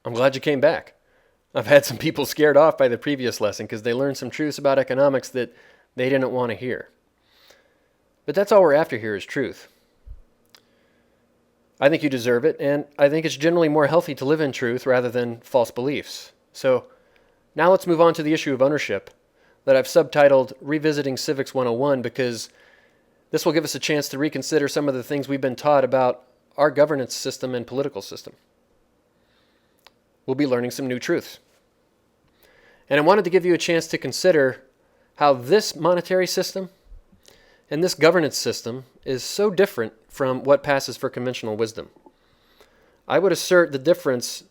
I'm glad you came back. I've had some people scared off by the previous lesson because they learned some truths about economics that they didn't want to hear. But that's all we're after here is truth. I think you deserve it, and I think it's generally more healthy to live in truth rather than false beliefs. So now let's move on to the issue of ownership that I've subtitled Revisiting Civics 101 because this will give us a chance to reconsider some of the things we've been taught about our governance system and political system. We'll be learning some new truths. And I wanted to give you a chance to consider how this monetary system and this governance system is so different from what passes for conventional wisdom. I would assert the difference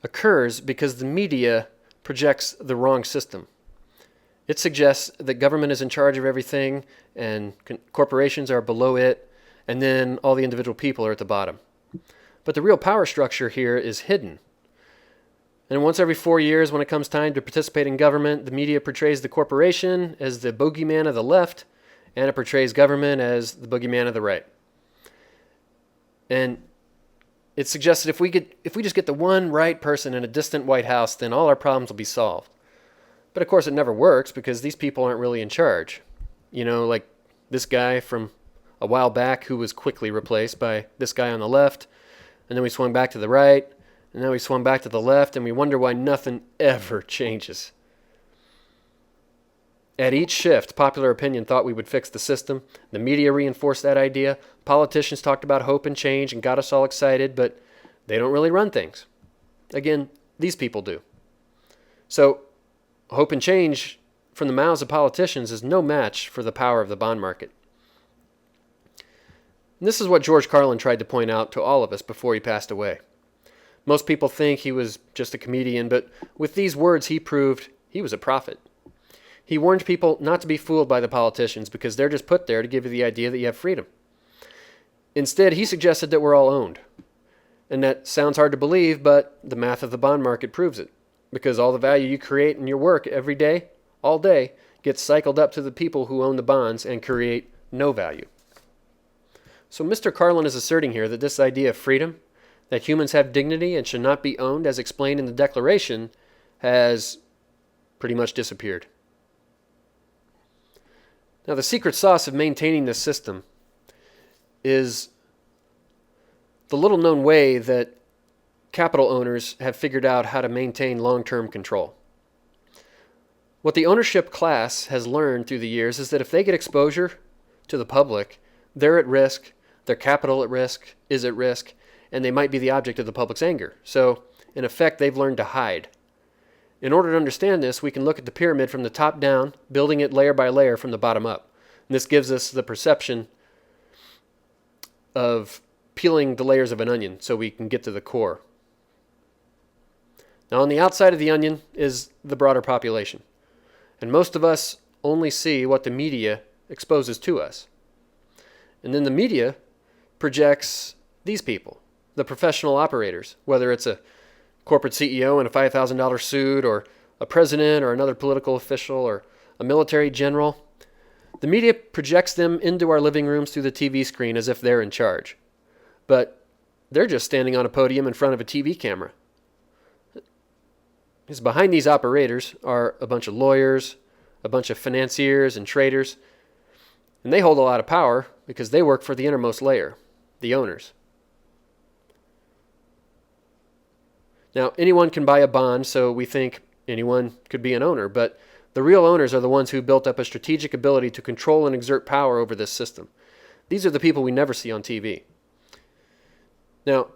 occurs because the media projects the wrong system. It suggests that government is in charge of everything and corporations are below it, and then all the individual people are at the bottom. But the real power structure here is hidden. And once every 4 years, when it comes time to participate in government, the media portrays the corporation as the bogeyman of the left, and it portrays government as the boogeyman of the right. And it suggests that if we just get the one right person in a distant White House, then all our problems will be solved. But of course it never works because these people aren't really in charge. You know, like this guy from a while back who was quickly replaced by this guy on the left, and then we swung back to the right, and now we swung back to the left, and we wonder why nothing ever changes. At each shift, popular opinion thought we would fix the system. The media reinforced that idea. Politicians talked about hope and change and got us all excited, but they don't really run things. Again, these people do. So, hope and change from the mouths of politicians is no match for the power of the bond market. And this is what George Carlin tried to point out to all of us before he passed away. Most people think he was just a comedian, but with these words he proved he was a prophet. He warned people not to be fooled by the politicians because they're just put there to give you the idea that you have freedom. Instead, he suggested that we're all owned. And that sounds hard to believe, but the math of the bond market proves it. Because all the value you create in your work every day, all day, gets cycled up to the people who own the bonds and create no value. So Mr. Carlin is asserting here that this idea of freedom, that humans have dignity and should not be owned as explained in the Declaration, has pretty much disappeared. Now, the secret sauce of maintaining this system is the little-known way that capital owners have figured out how to maintain long-term control. What the ownership class has learned through the years is that if they get exposure to the public, they're at risk, their capital is at risk, and they might be the object of the public's anger. So, in effect, they've learned to hide. In order to understand this, we can look at the pyramid from the top down, building it layer by layer from the bottom up. And this gives us the perception of peeling the layers of an onion so we can get to the core. Now, on the outside of the onion is the broader population. And most of us only see what the media exposes to us. And then the media projects these people, the professional operators, whether it's a corporate CEO in a $5,000 suit or a president or another political official or a military general. The media projects them into our living rooms through the TV screen as if they're in charge. But they're just standing on a podium in front of a TV camera. Because behind these operators are a bunch of lawyers, a bunch of financiers and traders, and they hold a lot of power because they work for the innermost layer, the owners. Now, anyone can buy a bond, so we think anyone could be an owner, but the real owners are the ones who built up a strategic ability to control and exert power over this system. These are the people we never see on TV. Now,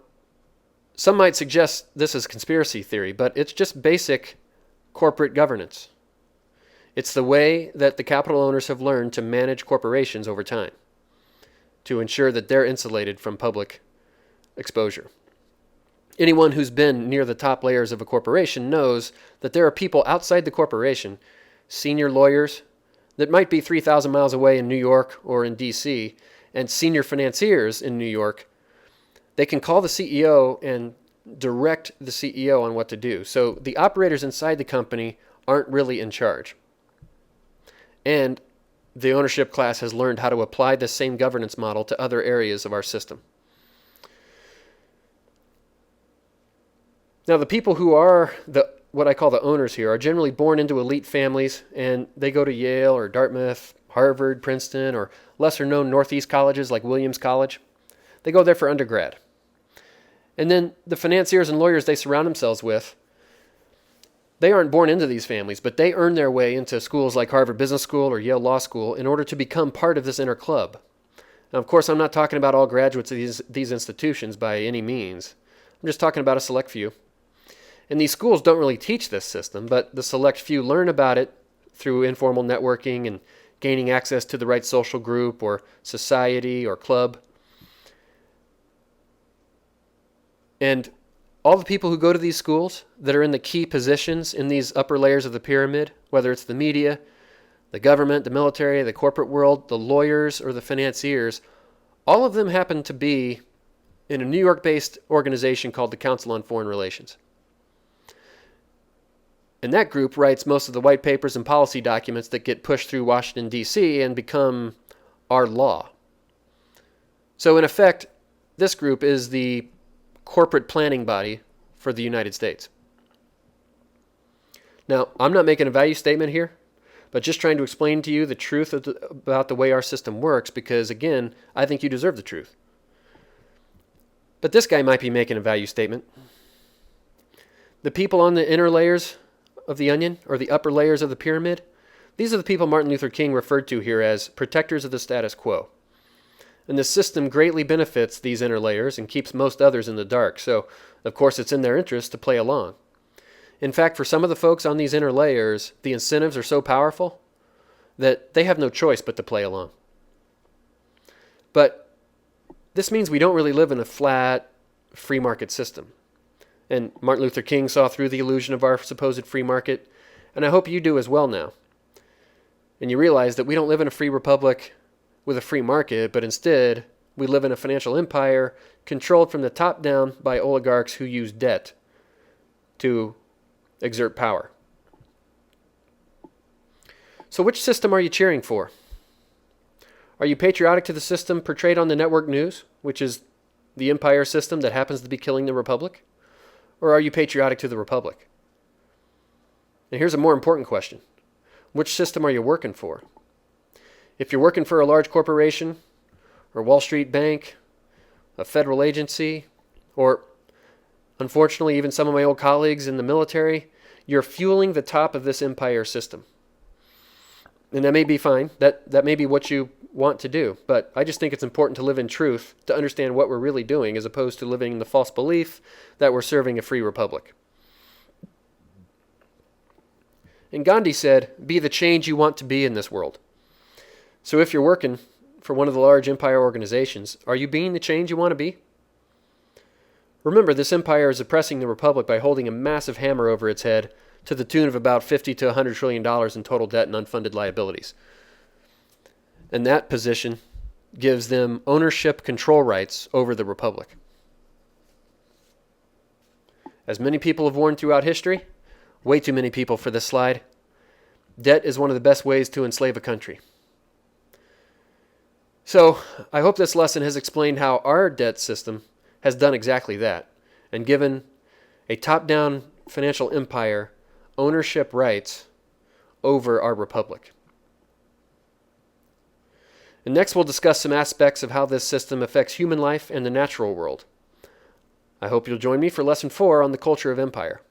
some might suggest this is conspiracy theory, but it's just basic corporate governance. It's the way that the capital owners have learned to manage corporations over time to ensure that they're insulated from public exposure. Anyone who's been near the top layers of a corporation knows that there are people outside the corporation, senior lawyers that might be 3,000 miles away in New York or in D.C., and senior financiers in New York. They can call the CEO and direct the CEO on what to do. So the operators inside the company aren't really in charge. And the ownership class has learned how to apply this same governance model to other areas of our system. Now, the people who are what I call the owners here are generally born into elite families, and they go to Yale or Dartmouth, Harvard, Princeton, or lesser-known Northeast colleges like Williams College. They go there for undergrad. And then the financiers and lawyers they surround themselves with, they aren't born into these families, but they earn their way into schools like Harvard Business School or Yale Law School in order to become part of this inner club. Now, of course, I'm not talking about all graduates of these institutions by any means. I'm just talking about a select few. And these schools don't really teach this system, but the select few learn about it through informal networking and gaining access to the right social group or society or club. And all the people who go to these schools that are in the key positions in these upper layers of the pyramid, whether it's the media, the government, the military, the corporate world, the lawyers, or the financiers, all of them happen to be in a New York-based organization called the Council on Foreign Relations. And that group writes most of the white papers and policy documents that get pushed through Washington, D.C. and become our law. So in effect, this group is the corporate planning body for the United States. Now, I'm not making a value statement here, but just trying to explain to you the truth about the way our system works, because, again, I think you deserve the truth. But this guy might be making a value statement. The people on the inner layers of the onion, or the upper layers of the pyramid, these are the people Martin Luther King referred to here as protectors of the status quo. And the system greatly benefits these inner layers and keeps most others in the dark, so of course it's in their interest to play along. In fact, for some of the folks on these inner layers, the incentives are so powerful that they have no choice but to play along. But this means we don't really live in a flat, free market system. And Martin Luther King saw through the illusion of our supposed free market, and I hope you do as well now. And you realize that we don't live in a free republic with a free market, but instead we live in a financial empire controlled from the top down by oligarchs who use debt to exert power. So which system are you cheering for? Are you patriotic to the system portrayed on the network news, which is the empire system that happens to be killing the republic? Or are you patriotic to the republic? And here's a more important question. Which system are you working for? If you're working for a large corporation, or Wall Street bank, a federal agency, or unfortunately even some of my old colleagues in the military, you're fueling the top of this empire system. And that may be fine. That may be what you want to do. But I just think it's important to live in truth, to understand what we're really doing, as opposed to living in the false belief that we're serving a free republic. And Gandhi said, "Be the change you want to be in this world." So if you're working for one of the large empire organizations, are you being the change you want to be? Remember, this empire is oppressing the republic by holding a massive hammer over its head to the tune of about $50 to $100 trillion in total debt and unfunded liabilities. And that position gives them ownership control rights over the republic. As many people have warned throughout history, way too many people for this slide, debt is one of the best ways to enslave a country. So I hope this lesson has explained how our debt system has done exactly that and given a top-down financial empire ownership rights over our republic. And next we'll discuss some aspects of how this system affects human life and the natural world. I hope you'll join me for Lesson 4 on the culture of empire.